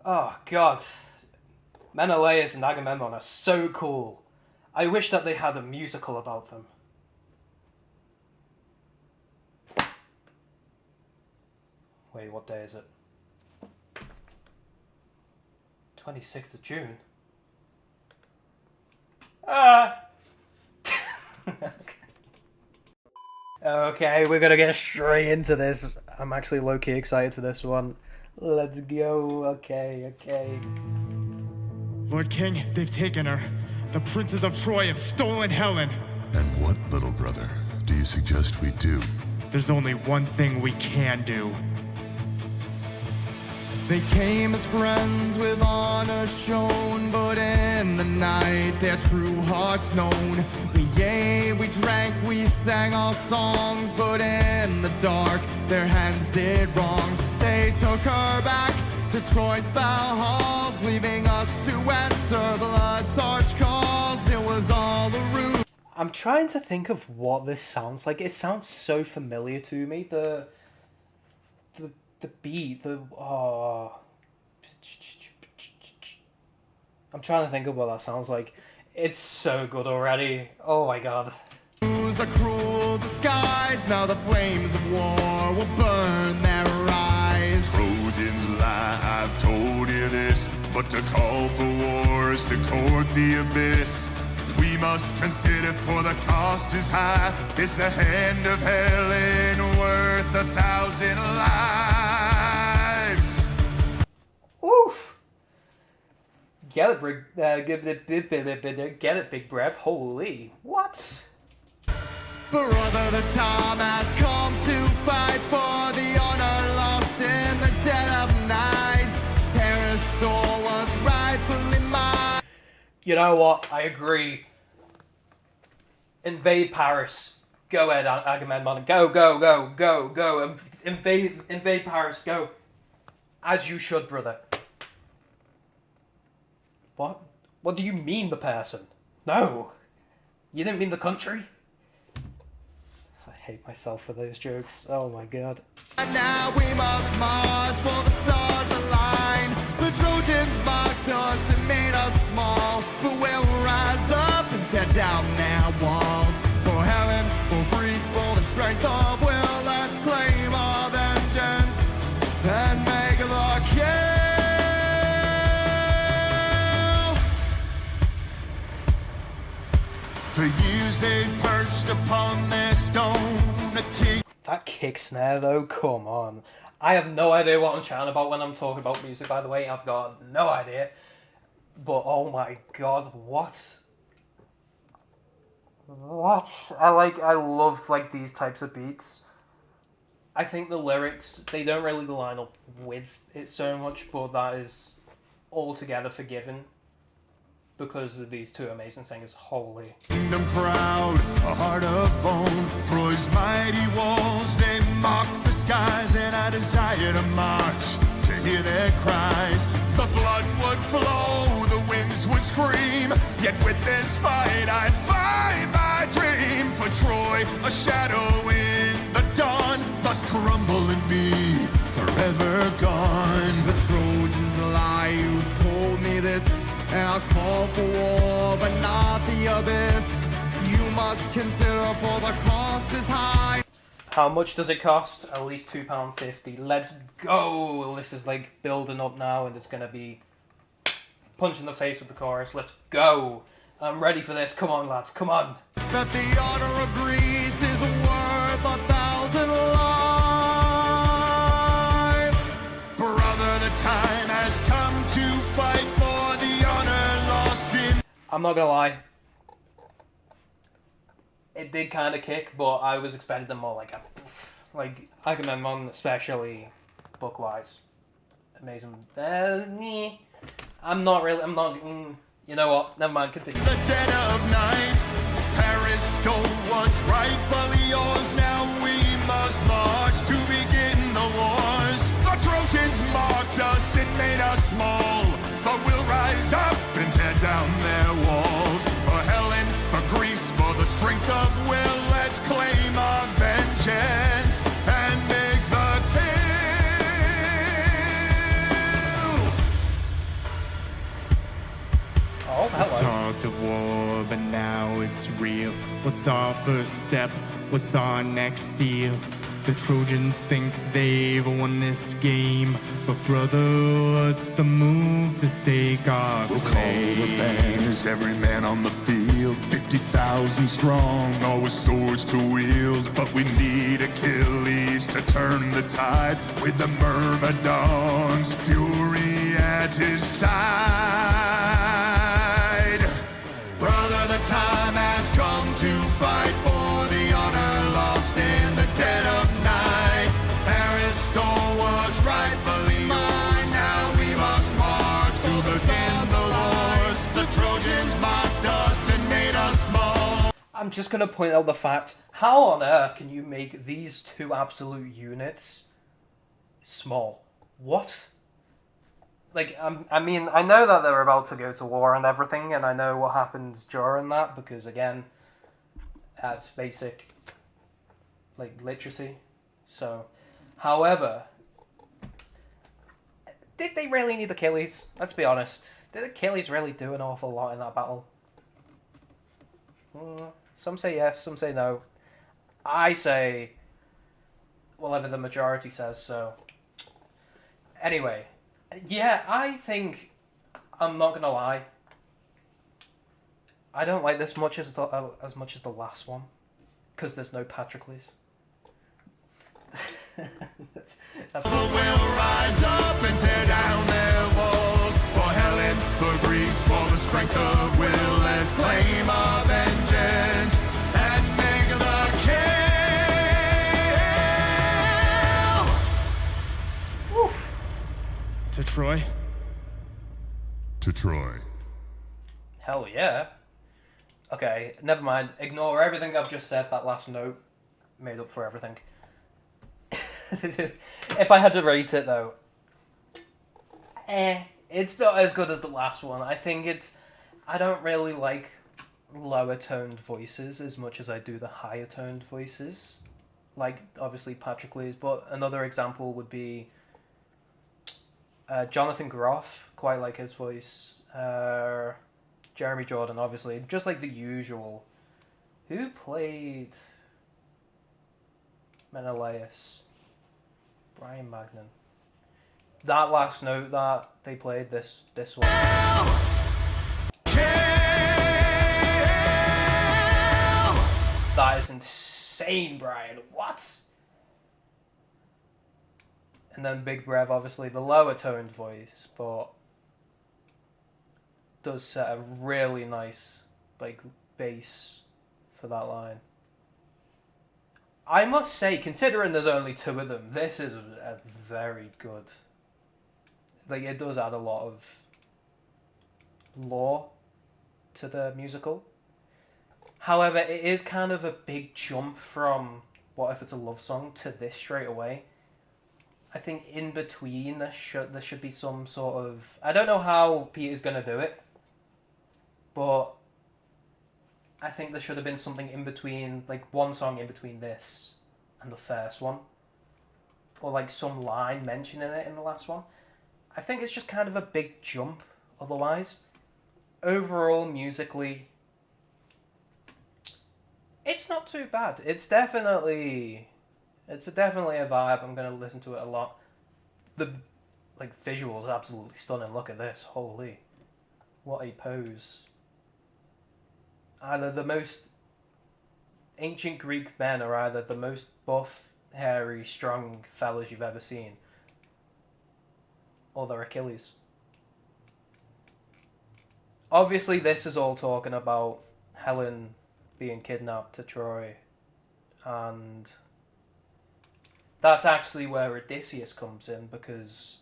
Oh, God. Menelaus and Agamemnon are so cool. I wish that they had a musical about them. Wait, what day is it? 26th of June? Ah! Okay, we're gonna get straight into this. I'm actually low-key excited for this one. Let's go. Okay. Lord King, they've taken her. The princes of Troy have stolen Helen. And what, little brother, do you suggest we do? There's only one thing we can do. They came as friends with honor shown, but in the night their true hearts known. We ate, we drank, we sang our songs, but in the dark their hands did wrong. They took her back to Troy's foul halls, leaving us to answer blood's harsh calls. It was all a ruse. I'm trying to think of what this sounds like. It sounds so familiar to me. The beat, I'm trying to think of what that sounds like. It's so good already. Oh my god. A cruel disguise. Now the flames of war will burn their eyes. Trojans lie, I've told you this, but to call for war is to court the abyss. We must consider, for the cost is high. It's the hand of Helen worth 1,000 lives. Oof! Get it, Big Brev. Holy, what? Brother, the time has come to fight for the honor lost in the dead of night. Paris stole what's rightfully mine. You know what? I agree. Invade Paris. Go ahead, Agamemnon. Go. Invade Paris. Go. As you should, brother. What? What do you mean, the person? No. You didn't mean the country? I hate myself for those jokes. Oh my god. And now we must march for the stars align. The Trojans mocked us and made us small, but we'll rise up and tear down their walls. For Helen, for Greece, for the strength of will, let's claim our vengeance and make the kill. For years they perched upon their stone, a king. That kick snare though, come on. I have no idea what I'm chatting about when I'm talking about music, by the way. I've got no idea. But oh my god, what? What? I love these types of beats. I think the lyrics, they don't really line up with it so much, but that is altogether forgiven because of these two amazing singers. Holy. Kingdom proud, a heart of bone, Troy's mighty walls, they mock the skies, and I desire to march, to hear their cries. The blood would flow, the winds would scream, yet with this fight I'd find my dream. For Troy, a shadow in the dawn, must crumble and be forever gone. The Trojans lie, you've told me this, and I'll call for war, but not the abyss. You must consider, for the cost is high. How much does it cost? At least £2.50. Let's go! This is building up now, and it's gonna be punch in the face with the chorus. Let's go! I'm ready for this. Come on, lads. Come on. That the honor of Greece is worth 1,000 lives. Brother, the time has come to fight for the honor lost in. I'm not gonna lie. It did kind of kick, but I was expecting them more like Agamemnon, especially book-wise. Amazing. You know what? Never mind, continue. The dead of night, Paris stole what's rightfully yours. Now we must march to begin the wars. The Trojans mocked us and made us small, but we'll rise up and tear down their walls. For Helen, for Greece, for the strength of will, let's claim our vengeance and make the kill. it's real. What's our first step? What's our next deal? The Trojans think they've won this game, but brother, what's the move to stake our We'll call claim? the banners, every man on the field, 50,000 strong, all with swords to wield. But we need Achilles to turn the tide, with the Myrmidon's fury at his side. Brother, the time has come to fight for the honor lost in the dead of night. Paris stalwarts rightfully mine, now we must march to the end the wars. The Trojans mocked us and made us small. I'm just going to point out the fact, how on earth can you make these two absolute units small? What? Like, I mean, I know that they're about to go to war and everything, and I know what happens during that, because, again, that's basic, like, literacy. So, however, did they really need Achilles? Let's be honest. Did Achilles really do an awful lot in that battle? Some say yes, some say no. I say whatever the majority says, so. Anyway, yeah, I think, I'm not gonna lie, I don't like this much as the last one, because there's no Patroclus. that's Will rise up and tear down their walls. For Helen, for Greece, for the strength of will, let's claim our vengeance and make the kill. Oof. To Troy? To Troy. Hell yeah. Okay, never mind. Ignore everything I've just said. That last note made up for everything. If I had to rate it though, it's not as good as the last one. I think I don't really like lower toned voices as much as I do the higher toned voices. Like, obviously Patroclus, but another example would be Jonathan Groff, quite like his voice. Jeremy Jordan, obviously, just like the usual. Who played Menelaus? Brian Magnan. That last note that they played, this one. That is insane, Brian. What? And then Big Brev, obviously, the lower toned voice, but does set a really nice, like, bass for that line. I must say, considering there's only two of them, this is a very good. Like, it does add a lot of lore to the musical. However, it is kind of a big jump from What If It's a Love Song to this straight away. I think in between there should be some sort of... I don't know how Peter's going to do it, but I think there should have been something in between, like one song in between this and the first one. Or like some line mentioning it in the last one. I think it's just kind of a big jump otherwise. Overall, musically, it's not too bad. It's definitely a vibe. I'm going to listen to it a lot. The visuals are absolutely stunning. Look at this. Holy. What a pose. Either the most ancient Greek men are either the most buff, hairy, strong fellas you've ever seen, or they're Achilles. Obviously, this is all talking about Helen being kidnapped to Troy, and that's actually where Odysseus comes in, because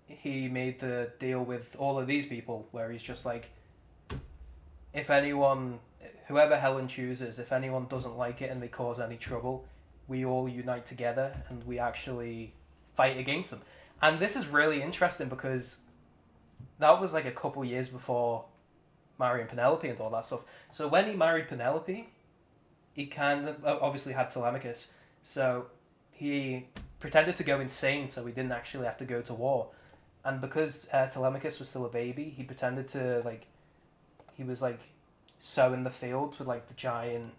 he made the deal with all of these people where he's just like, if anyone, whoever Helen chooses, if anyone doesn't like it and they cause any trouble, we all unite together and we actually fight against them. And this is really interesting because that was like a couple years before marrying Penelope and all that stuff. So when he married Penelope, he kind of obviously had Telemachus. So he pretended to go insane so he didn't actually have to go to war. And because Telemachus was still a baby, he pretended to, like, he was like sowing the fields with like the giant,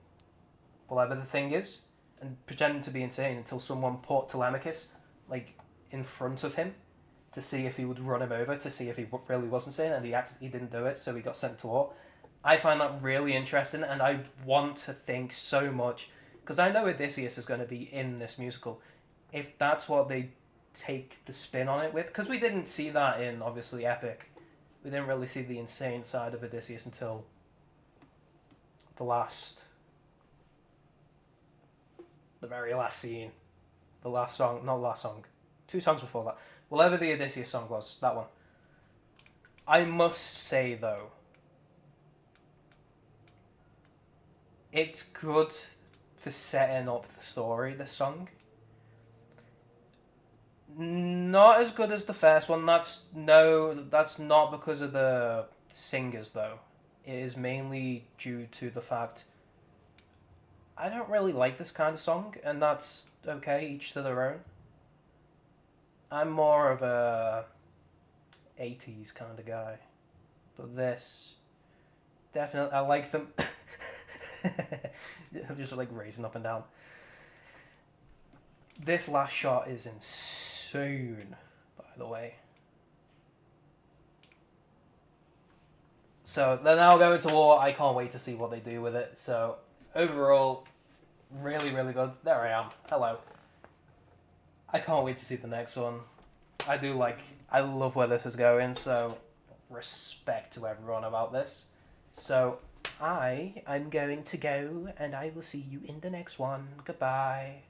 whatever the thing is, and pretending to be insane until someone put Telemachus like in front of him to see if he would run him over, to see if he really was insane, and he didn't do it, so he got sent to war. I find that really interesting, and I want to think so much, because I know Odysseus is going to be in this musical. If that's what they take the spin on it with, because we didn't see that in, obviously, Epic. We didn't really see the insane side of Odysseus until the very last scene. The last song, not last song. 2 songs before that. Whatever the Odysseus song was, that one. I must say, though, it's good for setting up the story, this song. Not as good as the first one. That's not because of the singers, though. It is mainly due to the fact I don't really like this kind of song, and that's okay, each to their own. I'm more of a 80s kind of guy. But this, definitely, I like them. Just like raising up and down. This last shot is insane, by the way. So they're now going to war. I can't wait to see what they do with it. So overall, really, really good. There I am. Hello. I can't wait to see the next one. I love where this is going, so respect to everyone about this. So I'm going to go, and I will see you in the next one. Goodbye.